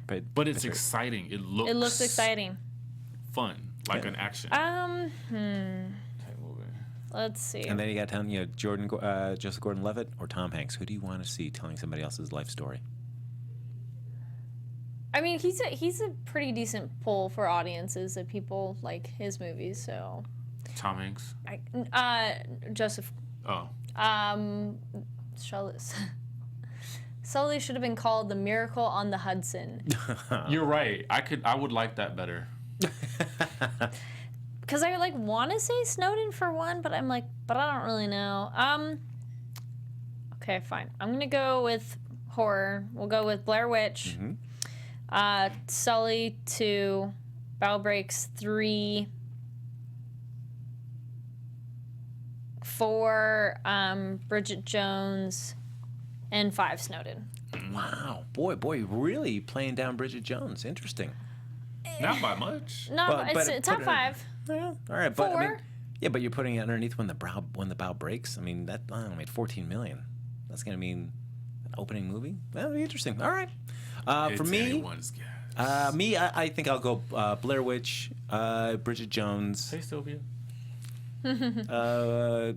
But it's exciting. It looks exciting. Fun, like an action. Let's see. And then you got Joseph Gordon-Levitt or Tom Hanks. Who do you want to see telling somebody else's life story? I mean, he's a pretty decent pull for audiences that people like his movies. So. Tom Hanks. Joseph. Oh. Sully should have been called The Miracle on the Hudson. You're right. I would like that better. Because I want to say Snowden for one, but I'm like, but I don't really know. Okay, fine. I'm gonna go with horror. We'll go with Blair Witch. Sully 2, Bow Breaks 3, 4, Bridget Jones, and 5, Snowden. Wow, boy, really playing down Bridget Jones. Interesting. Not by much. No, it's top 5. Well, all right, but 4. I mean, but you're putting it underneath when the bow breaks. I mean, that made $14 million. That's gonna mean an opening movie. That'll be interesting. All right. For me, I think I'll go Blair Witch, Bridget Jones. Hey, Sylvia. Yeah,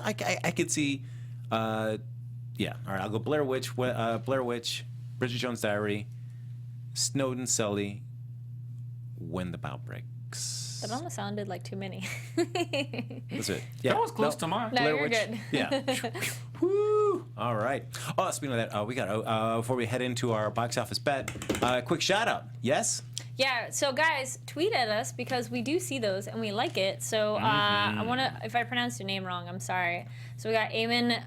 I could see. Yeah, all right. I'll go Blair Witch, Bridget Jones' Diary, Snowden, Sully, When the Bow Breaks. That almost sounded like too many. That's it. Yeah, that was close to mine. No, Blair you're Witch. good. Yeah. Woo! All right. Oh, speaking of that, we got before we head into our box office bet, quick shout out. Yes. Yeah, so guys, tweet at us because we do see those and we like it. So I want to, if I pronounced your name wrong, I'm sorry. So we got Eamon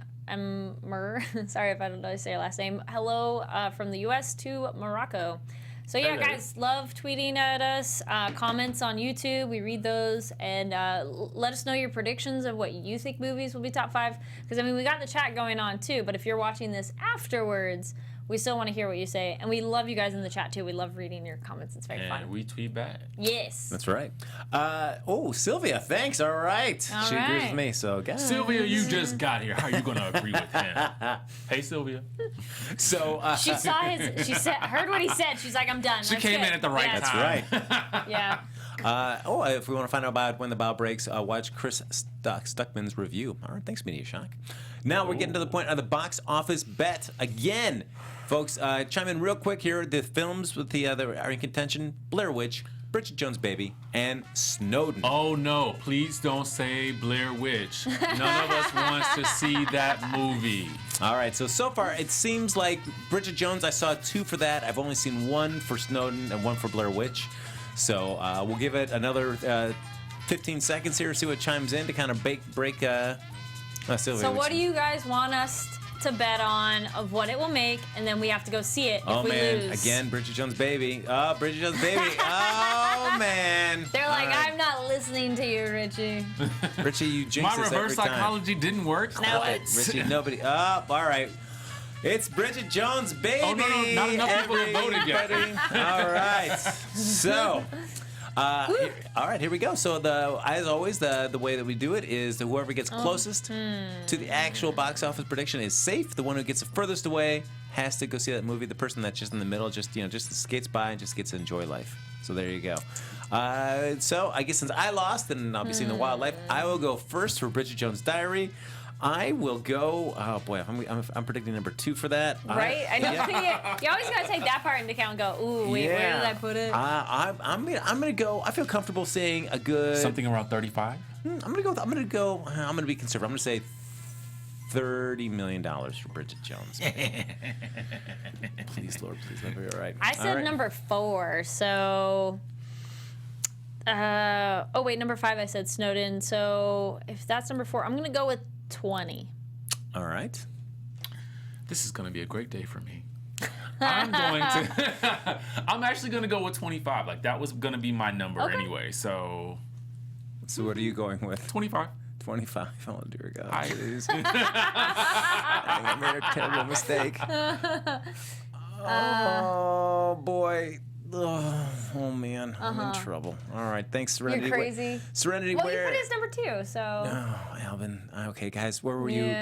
sorry if I don't know how to say your last name. Hello from the U.S. to Morocco. So yeah, guys, love tweeting at us. Comments on YouTube, we read those, and let us know your predictions of what you think movies will be top 5. Because I mean, we got the chat going on too. But if you're watching this afterwards, we still want to hear what you say, and we love you guys in the chat too. We love reading your comments. It's very fun. And we tweet back. Yes. That's right. Sylvia, thanks. All right. She agrees with me. So, guys. Sylvia, you just got here. How are you going to agree with him? Hey, Sylvia. So she saw his. She heard what he said. She's like, I'm done. She came in at the right time. That's right. Yeah. If we want to find out about When the Bow Breaks, watch Chris Stuckman's review. All right, thanks, Media Shock. Now we're getting to the point of the box office bet again. Folks, chime in real quick here. The films with that are in contention: Blair Witch, Bridget Jones' Baby, and Snowden. Oh, no. Please don't say Blair Witch. None of us wants to see that movie. All right, so far it seems like Bridget Jones, I saw 2 for that. I've only seen 1 for Snowden and 1 for Blair Witch. So we'll give it another 15 seconds here, see what chimes in to kind of break. Sylvia, so what do you guys want us to bet on of what it will make, and then we have to go see it if we lose. Again, Bridget Jones' Baby. Oh, Bridget Jones' Baby. Oh, man. They're like, I'm not listening to you, Richie. Richie, you jinx My us reverse every time. psychology didn't work. No, Richie, nobody. Oh, all right. It's Bridget Jones' Baby. Oh, no, not enough people have voted yet. All right. So... all right, here we go. So, as always, the way that we do it is that whoever gets closest to the actual box office prediction is safe. The one who gets the furthest away has to go see that movie. The person that's just in the middle just skates by and just gets to enjoy life. So there you go. So I guess since I lost and I'll be seeing the wildlife, I will go first for Bridget Jones' Diary. I will go. Oh boy, I'm predicting number 2 for that. Right? I know. Yeah. You always gotta take that part into account and go, ooh, wait, where did I put it? I'm gonna go. I feel comfortable saying a good something around 35. I'm gonna be conservative. I'm gonna say $30 million for Bridget Jones. Please, Lord, please let me be all right. I said number 4, so. Number 5. I said Snowden. So if that's number 4, I'm gonna go with 20. All right. This is going to be a great day for me. I'm actually going to go with 25. Like, that was going to be my number anyway. So what are you going with? 25. 25. Oh, dear God. Please. I think I made a terrible mistake. Oh, boy. Oh man, I'm in trouble. All right, thanks, Serenity. You're crazy. Serenity, well, where? you put his number 2, so. Oh, Alvin. Okay, guys, where were you?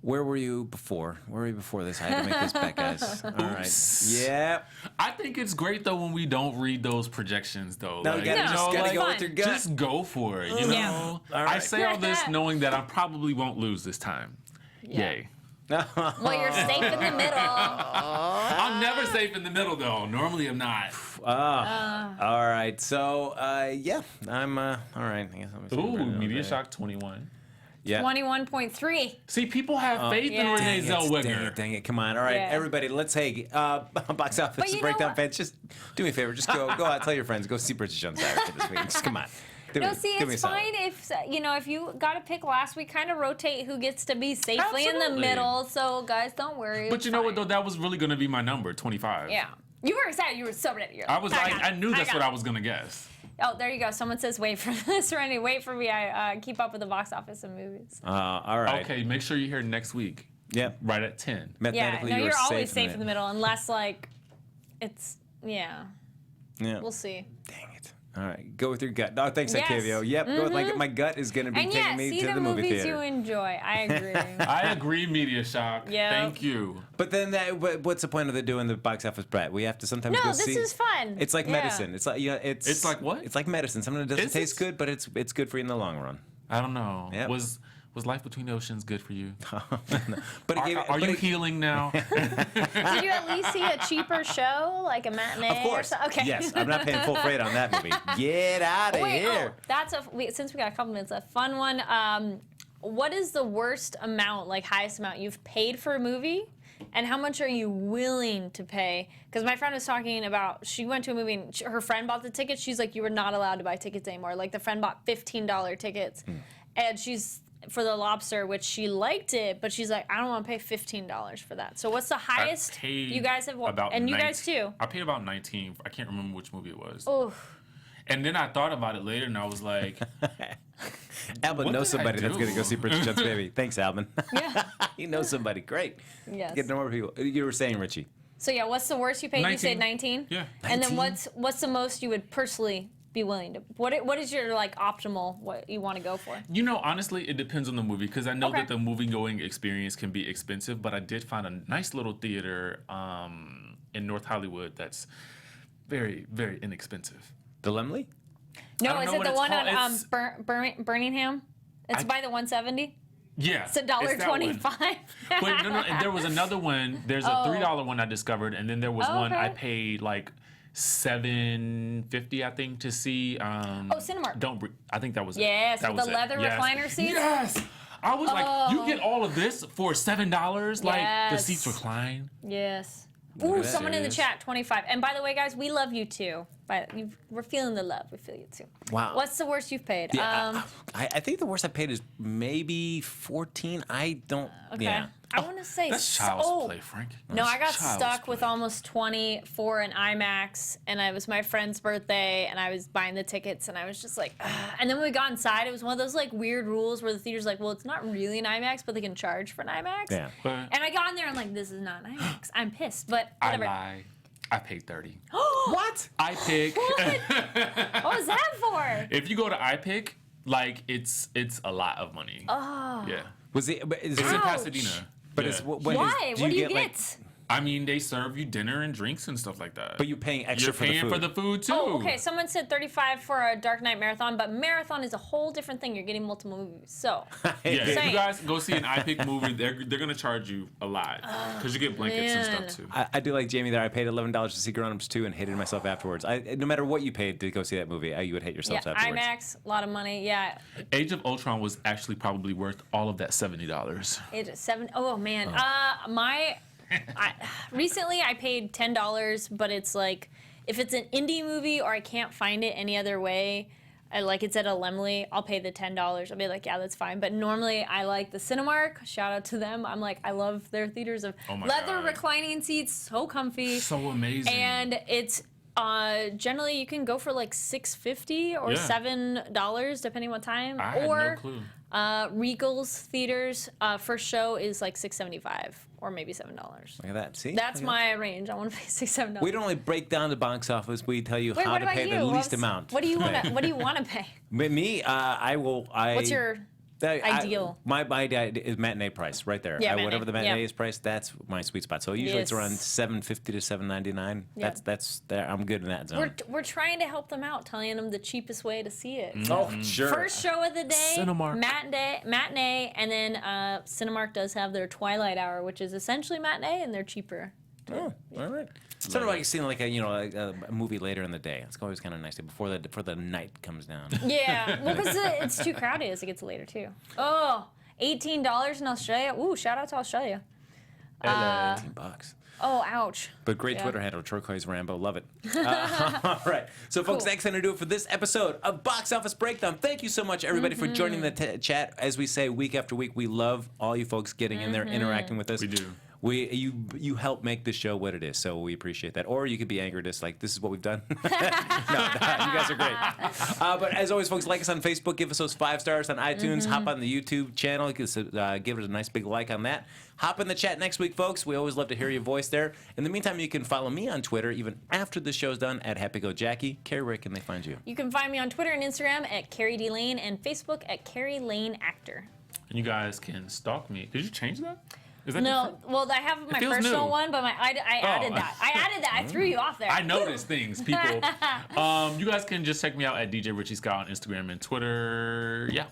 Where were you before? Where were you before this? I had to make this bet, guys. All right. Yeah. I think it's great though when we don't read those projections though. No, you gotta go with your gut. Just go for it. You know. Yeah. All right. I say all this knowing that I probably won't lose this time. Yay. Well, you're safe in the middle. I'm never safe in the middle, though. Normally, I'm not. All right. So, I'm all right. I guess I'm Ooh, Media Shock 21. Yeah. 21.3. See, people have faith in Renee Zellweger. Dang it. Come on. All right, everybody, let's box office breakdown fans, just do me a favor. Just go out, tell your friends, go see Bridget Jones' Diary for this week. Just come on. It's fine if you got to pick last week, kind of rotate who gets to be safely in the middle. So guys, don't worry. But you know what though, that was really going to be my number, 25. Yeah, you were excited. You were so ready. I knew that's what I was going to guess. Oh, there you go. Someone says, "Wait for this, Randy. Wait for me. I keep up with the box office and movies." All right. Okay, make sure you're here next week. Yep. Right at 10. Mathematically, you're always safe in the middle, unless it's We'll see. Dang it. All right, go with your gut. Oh, thanks, Yes. Octavio. Yep, go with my gut is going to be taking me to the movie theater. See the movies you enjoy. I agree. I agree, Media Shock. Yep. Thank you. But then, what's the point of doing the box office bet? We have to sometimes go see. No, this is fun. It's like medicine. It's like It's like what? It's like medicine. Something that doesn't taste good, but it's good for you in the long run. I don't know. Yep. Was Life Between the Oceans good for you? But are you healing now? Did you at least see a cheaper show, like a matinee? Of course. Okay. Yes, I'm not paying full freight on that movie. Get out of here. That's since we got a couple minutes, a fun one. What is the worst amount, like highest amount you've paid for a movie and how much are you willing to pay? Because my friend was talking about, she went to a movie and her friend bought the tickets. She's like, you were not allowed to buy tickets anymore. Like the friend bought $15 tickets, and she's for the Lobster, which she liked it, but she's like, I don't want to pay $15 for that. So what's the highest you guys have? About and 19, you guys too. I paid about 19. I can't remember which movie it was. Oh. And then I thought about it later, and I was like, Alvin What knows did I somebody that's do? going to go see Bridget Jones' Baby. Thanks, Alvin. Yeah. He knows somebody. Great. Yes. Get to know more people. You were saying, Richie. So yeah, what's the worst you paid? 19. You said 19. Yeah. And then 19? what's the most you would personally be willing to? What is your like optimal? What you want to go for? you know, honestly, it depends on the movie because I know Okay. that the movie-going experience can be expensive, but I did find a nice little theater in North Hollywood that's very, very inexpensive. The Lemley? No, don't is know it what the it's one called. on It's- Birmingham? It's by the 170. Yeah, It's $1.25. But no, and there was another one. There's a $3 one I discovered, and then there was one I okay. paid like $7.50, I think, to see. Cinemark. I think that was it. Yes, That with was the it. leather Yes. recliner seats? Yes. I was like, you get all of this for $7? Like the Yes. seats recline. Yes. at Ooh, that. someone in the Serious? chat, 25. And by the way, guys, we love you too. But we're feeling the love. We feel you too. Wow. What's the worst you've paid? Yeah, I think the worst I paid is maybe 14. I don't. Okay. Yeah. I want to say That's child's play, Frank. No, I got That's child's stuck with play. almost 20 for an IMAX, and it was my friend's birthday, and I was buying the tickets, and I was just like, ugh. And then when we got inside, it was one of those like weird rules where the theater's like, well, it's not really an IMAX, but they can charge for an IMAX. Yeah. But And I got in there, and I'm like, this is not an IMAX. I'm pissed, but I whatever. lie. I paid $30. What? iPick. What was that for? If you go to iPick, like it's a lot of money. Oh. Yeah. Was it? But is It's in it, Ouch. Pasadena. but Yeah. it's what? Why? What do you get? like- I mean, they serve you dinner and drinks and stuff like that. but you're paying extra You're for paying the food. too. Oh, okay. Someone said 35 for a Dark Knight marathon, but marathon is a whole different thing. You're getting multiple movies. So, Yeah, if Same. you guys go see an iPick movie, they're gonna charge you a lot because you get blankets and man. stuff too. I do like Jamie there. I paid $11 to see Grown Ups 2 and hated myself afterwards. No matter what you paid to go see that movie, you would hate yeah, yourselves afterwards. IMAX, a lot of money. Yeah, Age of Ultron was actually probably worth all of that $70. it is 7. Oh man, recently I paid $10, but it's like if it's an indie movie or I can't find it any other way, like it's at a Lemley, I'll pay the $10. I'll be like, yeah, that's fine. But normally I like the Cinemark. Shout out to them. I'm like, I love their theaters of Oh my leather God. reclining seats, so comfy. So amazing. And it's generally you can go for like $6.50 or Yeah. $7 depending what time. I had or no clue. Regal's theaters first show is like $6.75 or maybe $7. Look at that. See? That's Look at my range. I want to pay $6-7. We don't only break down the box office. We tell you Wait, how what to about pay you? the least What's- amount. What do you want to? What do you want to pay? Me, I will. What's your ideal? My idea is matinee price right there. Yeah, Whatever the matinee, matinee yeah. is priced, that's my sweet spot. So usually it's Yes. around $7.50 to $7.99. Yeah. That's there. I'm good in that zone. We're trying to help them out, telling them the cheapest way to see it. Oh, sure. First show of the day, Cinemark. matinee, and then Cinemark does have their Twilight Hour, which is essentially matinee, and they're cheaper. Oh, all right. It's sort of like seeing like a movie later in the day. It's always kind of nice before the night comes down. Yeah, well, because it's too crowded as it gets later too. Oh, $18 in Australia. Ooh, shout out to Australia. $18. Oh, ouch. But great Yeah. Twitter handle, Turquoise Rambo. Love it. All right. So, folks, Cool. that's going to do it for this episode of Box Office Breakdown. Thank you so much, everybody, for joining the chat. As we say week after week, we love all you folks getting in there, interacting with us. We do. You help make the show what it is, so we appreciate that. Or you could be angered, just like, this is what we've done. No, you guys are great. But as always, folks, like us on Facebook, give us those 5 stars on iTunes, hop on the YouTube channel, give us a nice big like on that. Hop in the chat next week, folks. We always love to hear your voice there. In the meantime, you can follow me on Twitter, even after the show's done, at HappyGoJackie. Kari, where can they find you? You can find me on Twitter and Instagram at Kari D. Lane and Facebook at Kari Lane Actor. And you guys can stalk me. Did you change that? Is that No, different? well, I have my feels personal new. one, but I added that. I added that. I threw you off there. I noticed things, people. You guys can just check me out at DJ Richie Skye on Instagram and Twitter. Yeah.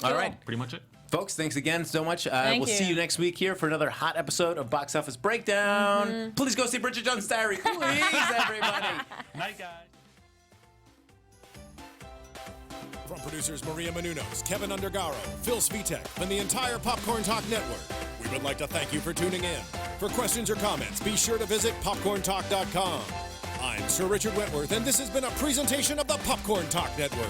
All right. Pretty much it. Folks, thanks again so much. Thank We'll see you. you next week here for another hot episode of Box Office Breakdown. Please go see Bridget Jones' Diary. Please, everybody. Night, guys. From producers Maria Menounos, Kevin Undergaro, Phil Svitek, and the entire Popcorn Talk Network, We would like to thank you for tuning in. For questions or comments, be sure to visit popcorntalk.com. I'm Sir Richard Wentworth, and this has been a presentation of the Popcorn Talk Network.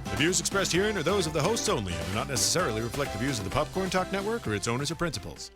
The views expressed herein are those of the hosts only and do not necessarily reflect the views of the Popcorn Talk Network or its owners or principals.